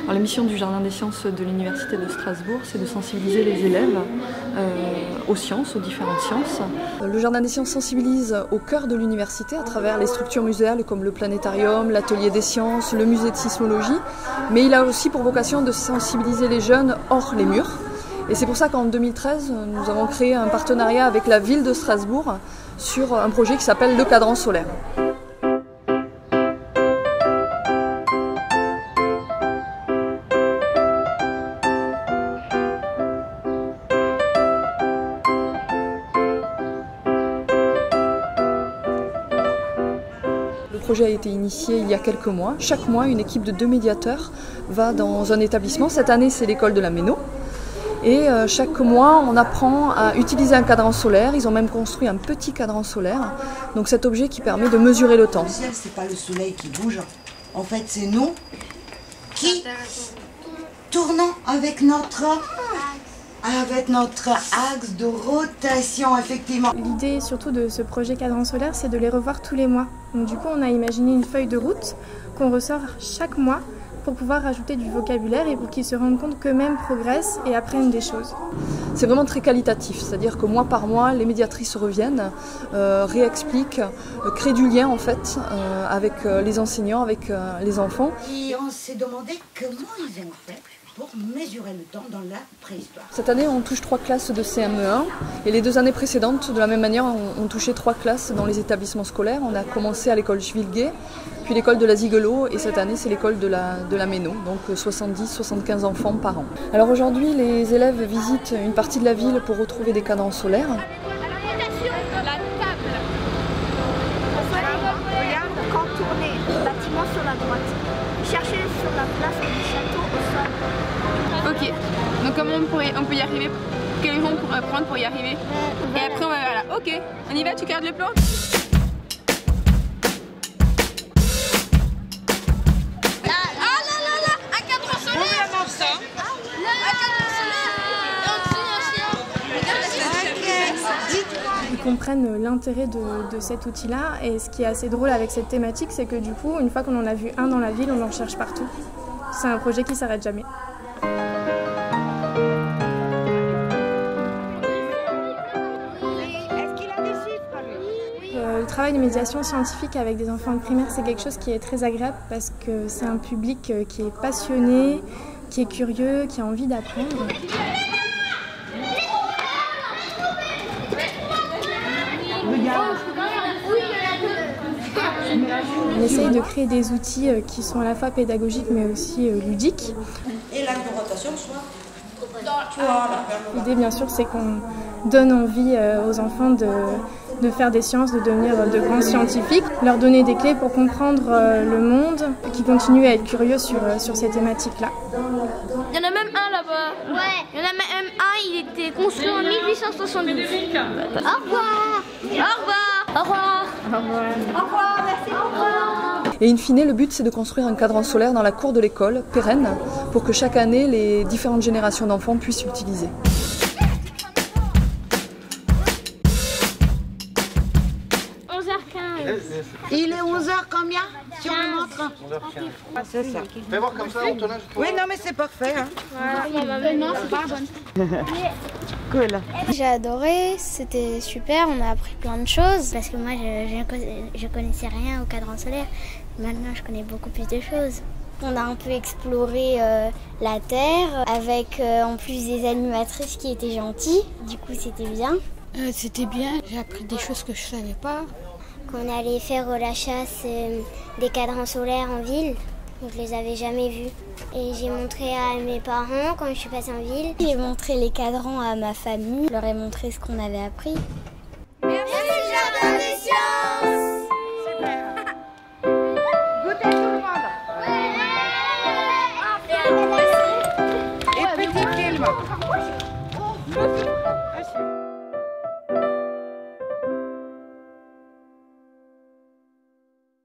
Alors, la mission du Jardin des Sciences de l'Université de Strasbourg, c'est de sensibiliser les élèves aux sciences, aux différentes sciences. Le Jardin des Sciences sensibilise au cœur de l'université à travers les structures muséales comme le planétarium, l'atelier des sciences, le musée de sismologie, mais il a aussi pour vocation de sensibiliser les jeunes hors les murs. Et c'est pour ça qu'en 2013, nous avons créé un partenariat avec la ville de Strasbourg sur un projet qui s'appelle le cadran solaire. Le projet a été initié il y a quelques mois. Chaque mois, une équipe de 2 médiateurs va dans un établissement. Cette année, c'est l'école de la Méno. Et chaque mois, on apprend à utiliser un cadran solaire. Ils ont même construit un petit cadran solaire. Donc cet objet qui permet de mesurer le temps. Le ciel, c'est pas le soleil qui bouge. En fait, c'est nous qui tournons avec notre axe de rotation, effectivement. L'idée surtout de ce projet cadran solaire, c'est de les revoir tous les mois. Donc du coup, on a imaginé une feuille de route qu'on ressort chaque mois pour pouvoir rajouter du vocabulaire et pour qu'ils se rendent compte qu'eux-mêmes progressent et apprennent des choses. C'est vraiment très qualitatif, c'est-à-dire que mois par mois, les médiatrices reviennent, réexpliquent, créent du lien en fait avec les enseignants, avec les enfants. Et on s'est demandé comment ils ont fait pour mesurer le temps dans la préhistoire. Cette année, on touche 3 classes de CM1 et les 2 années précédentes, de la même manière, on touchait 3 classes dans les établissements scolaires. On a commencé à l'école Schwilgé, puis l'école de la Zigelot et cette année, c'est l'école de la Méno, donc 70-75 enfants par an. Alors aujourd'hui, les élèves visitent une partie de la ville pour retrouver des cadrans solaires. Regarde, contourner le bâtiment sur la droite. Cherchez sur la place du château au sol. Ok, donc comment on peut y arriver? Quel rond on pourrait prendre pour y arriver? Et après on va voilà. Ok, on y va, tu gardes le plan? Ils comprennent l'intérêt de cet outil-là et ce qui est assez drôle avec cette thématique, c'est que du coup, une fois qu'on en a vu un dans la ville, on en cherche partout. C'est un projet qui s'arrête jamais. Le travail de médiation scientifique avec des enfants de primaire, c'est quelque chose qui est très agréable parce que c'est un public qui est passionné, qui est curieux, qui a envie d'apprendre. On essaye de créer des outils qui sont à la fois pédagogiques mais aussi ludiques. Et l'axe de rotation soit... L'idée bien sûr c'est qu'on donne envie aux enfants de faire des sciences, de devenir de grands scientifiques, leur donner des clés pour comprendre le monde, qu'ils continuent à être curieux sur ces thématiques-là. Il y en a même un là-bas. Ouais. Il y en a même un, il était construit en 1872. Au revoir. Au revoir. Au revoir. Au revoir. Au revoir. Merci. Au revoir. Et in fine, le but c'est de construire un cadran solaire dans la cour de l'école, pérenne, pour que chaque année les différentes générations d'enfants puissent l'utiliser. Il est 11h combien sur le montre? 11h15. C'est ça. Fais voir comme ça, Antonin. Oui, non, mais c'est parfait. Hein. Non, c'est pas bonne. Cool. J'ai adoré, c'était super, on a appris plein de choses. Parce que moi, je connaissais rien au cadran solaire. Maintenant, je connais beaucoup plus de choses. On a un peu exploré la Terre avec en plus des animatrices qui étaient gentilles. Du coup, c'était bien. C'était bien, j'ai appris des choses que je ne savais pas. Qu'on allait faire la chasse des cadrans solaires en ville. Donc, je les avais jamais vus. Et j'ai montré à mes parents quand je suis passée en ville. J'ai montré les cadrans à ma famille. Je leur ai montré ce qu'on avait appris. Merci Jardin des Sciences. Super. Goûtez tout le monde. Ouais. Et petit film.